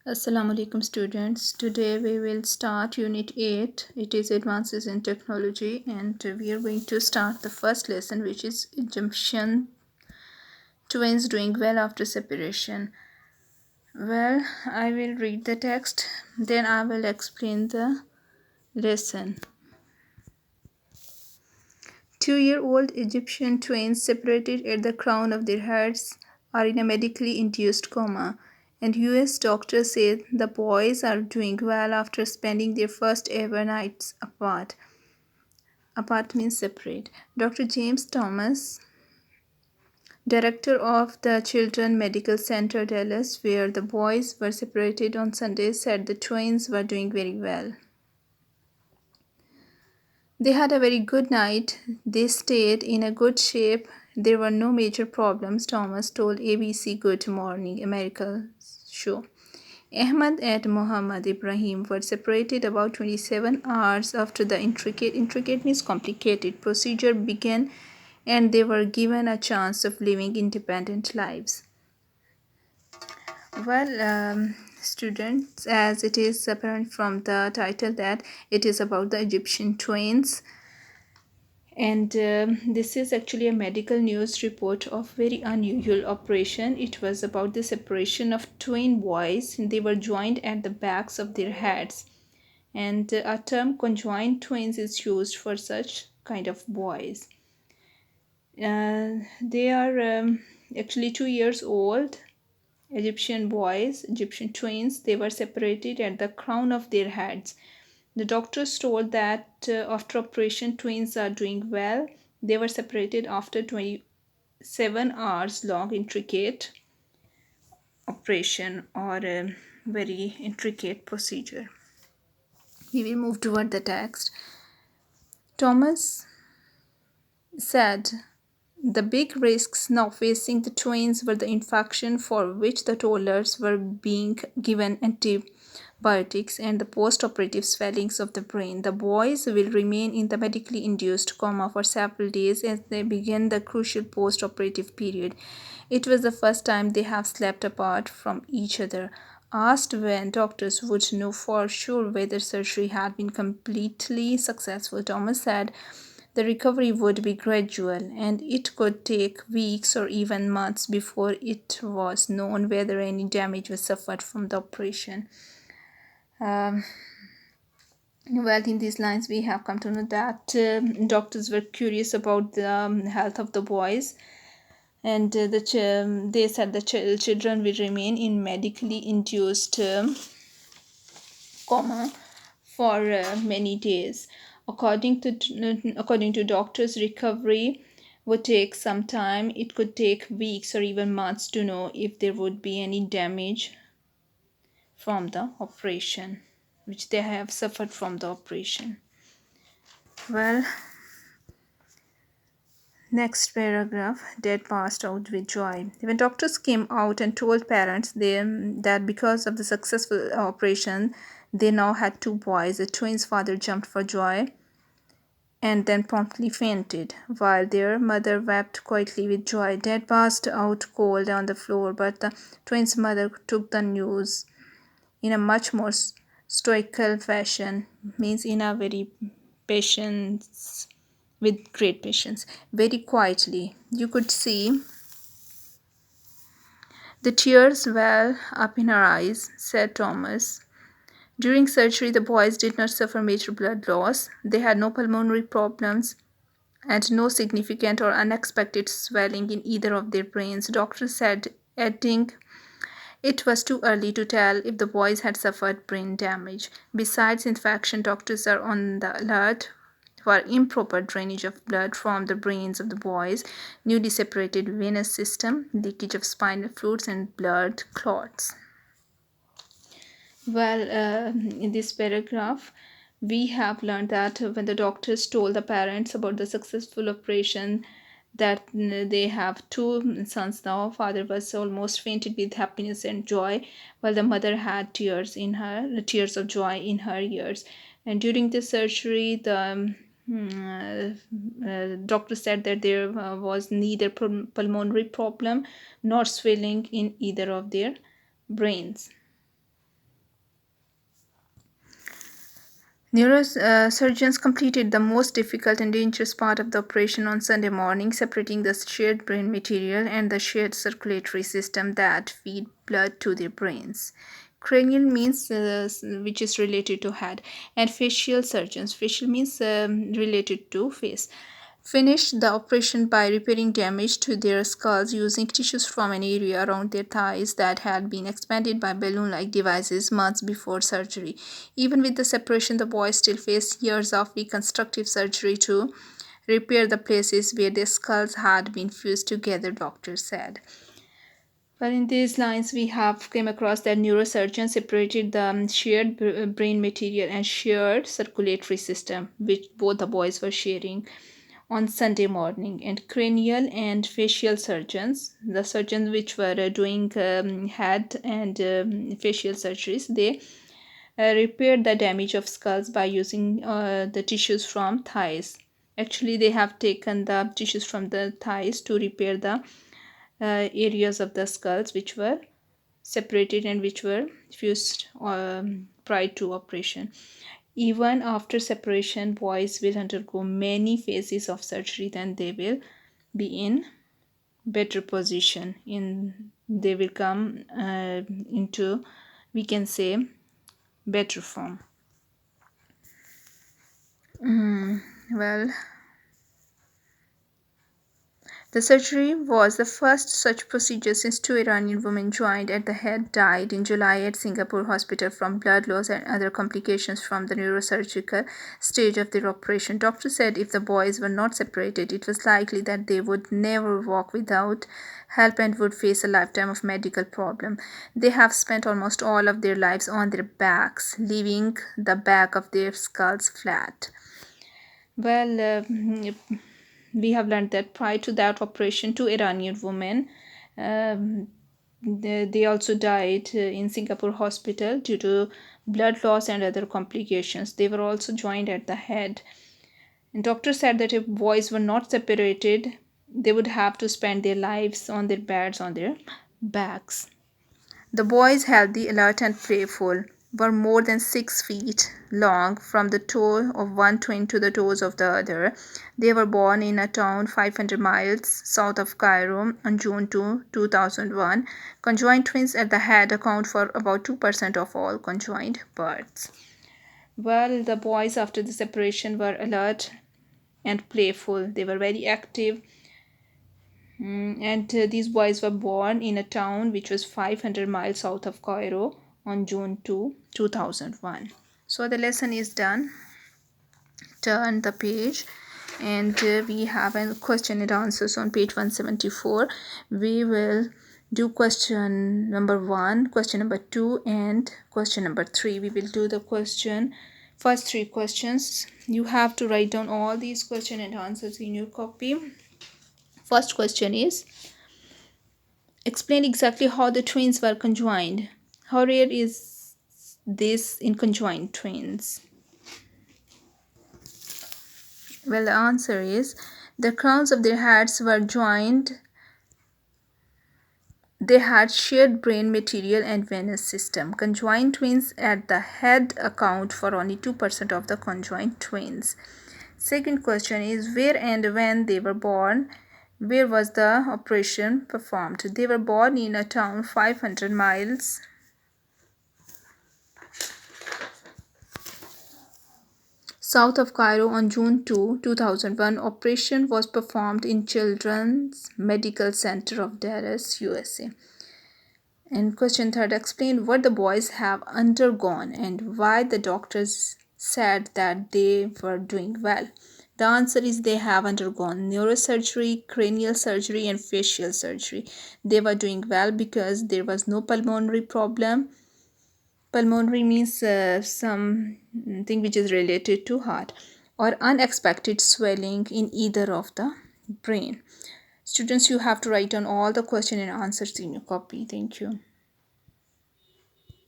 Assalamu alaikum students. Today we will start unit 8. It is advances in technology and we are going to start the first lesson, which is Egyptian twins doing well after separation. Well, I will read the text, then I will explain the lesson. 2-year-old Egyptian twins separated at the crown of their heads are in a medically induced coma, and US doctors say the boys are doing well after spending their first ever nights apart. Apart means separate. Dr. James Thomas, director of the Children's Medical Center Dallas, where the boys were separated on Sunday, said the twins were doing very well. They had a very good night. They stayed in a good shape. There were no major problems, Thomas told ABC Good Morning America show. Ahmad and Mohammad Ibrahim were separated about 27 hours after the intricate means complicated procedure began, and they were given a chance of living independent lives. Well, students, as it is apparent from the title that it is about the Egyptian twins, and this is actually a medical news report of very unusual operation. It was about the separation of twin boys. They were joined at the backs of their heads, and a term conjoined twins is used for such kind of boys. They are actually 2 years old Egyptian boys, Egyptian twins. They were separated at the crown of their heads. The doctors told that after operation, twins are doing well. They were separated after 27 hours long intricate operation or a very intricate procedure. We will move toward the text. Thomas said the big risks now facing the twins were the infection for which the toddlers were being given antibiotics and the post-operative swellings of the brain. The boys will remain in the medically induced coma for several days as they begin the crucial post-operative period. It was the first time they have slept apart from each other. Asked when doctors would know for sure whether surgery had been completely successful, Thomas said the recovery would be gradual and it could take weeks or even months before it was known whether any damage was suffered from the operation. Well, in these lines, we have come to know that doctors were curious about the health of the boys, and they said the children will remain in medically induced coma for many days. According to doctors, recovery would take some time. It could take weeks or even months to know if there would be any damage from the operation, which they have suffered from the operation. Well, next paragraph. Dad passed out with joy. When doctors came out and told parents that because of the successful operation, they now had two boys, the twins' father jumped for joy and then promptly fainted, while their mother wept quietly with joy. Dad passed out cold on the floor, but the twins' mother took the news in a much more stoical fashion, means in a very patience, with great patience, very quietly. You could see the tears well up in her eyes, said Thomas. During surgery, the boys did not suffer major blood loss. They had no pulmonary problems and no significant or unexpected swelling in either of their brains, doctors said, adding it was too early to tell if the boys had suffered brain damage. Besides infection, doctors are on the alert for improper drainage of blood from the brains of the boys, newly separated venous system, leakage of spinal fluids, and blood clots. Well, in this paragraph, we have learned that when the doctors told the parents about the successful operation, that they have two sons now. Father was almost fainted with happiness and joy, while the mother had tears of joy in her ears. And during the surgery, the doctor said that there was neither pulmonary problem nor swelling in either of their brains. Neurosurgeons completed the most difficult and dangerous part of the operation on Sunday morning, separating the shared brain material and the shared circulatory system that feed blood to their brains. Cranial means which is related to head, and facial surgeons. Facial means related to face. Finished the operation by repairing damage to their skulls using tissues from an area around their thighs that had been expanded by balloon like devices months before surgery. Even with the separation, the boys still faced years of reconstructive surgery to repair the places where their skulls had been fused together, doctors said. Well, in these lines, we have came across that neurosurgeon separated the shared brain material and shared circulatory system, which both the boys were sharing on Sunday morning. And cranial and facial surgeons, the surgeons which were doing head and facial surgeries, they repaired the damage of skulls by using the tissues from thighs. Actually, they have taken the tissues from the thighs to repair the areas of the skulls which were separated and which were fused prior to operation. Even after separation, boys will undergo many phases of surgery, then they will be in better position. They will come into, we can say, better form. Well, the surgery was the first such procedure since two Iranian women joined at the head died in July at Singapore hospital from blood loss and other complications from the neurosurgical stage of their operation. Doctors said if the boys were not separated, it was likely that they would never walk without help and would face a lifetime of medical problem. They have spent almost all of their lives on their backs, leaving the back of their skulls flat. Well, we have learned that prior to that operation, two Iranian women they also died in Singapore hospital due to blood loss and other complications. They were also joined at the head. And doctors said that if boys were not separated, they would have to spend their lives on their beds, on their backs. The boys, healthy, alert, and playful, were more than 6 feet long from the toe of one twin to the toes of the other. They were born in a town 500 miles south of Cairo on June 2, 2001. Conjoined twins at the head account for about 2% of all conjoined births. Well, the boys after the separation were alert and playful. They were very active. And these boys were born in a town which was 500 miles south of Cairo on June 2, 2001. So the lesson is done. Turn the page and we have a question and answers on page 174. We will do question number 1, question number 2 and question number 3. We will do the first 3 questions. You have to write down all these question and answers in your copy. First question is, explain exactly how the twins were conjoined. How rare is this in conjoined twins? Well, the answer is, the crowns of their heads were joined. They had shared brain material and venous system. Conjoined twins at the head account for only 2% of the conjoined twins. Second question is, where and when they were born. Where was the operation performed? They were born in a town 500 miles south of Cairo on June 2, 2001. Operation was performed in Children's Medical Center of Dallas, USA. And question 3, explain what the boys have undergone and why the doctors said that they were doing well. The answer is, they have undergone neurosurgery, cranial surgery, and facial surgery. They were doing well because there was no pulmonary problem. Pulmonary means something which is related to heart, or unexpected swelling in either of the brain. Students, you have to write down all the question and answers in your copy. Thank you.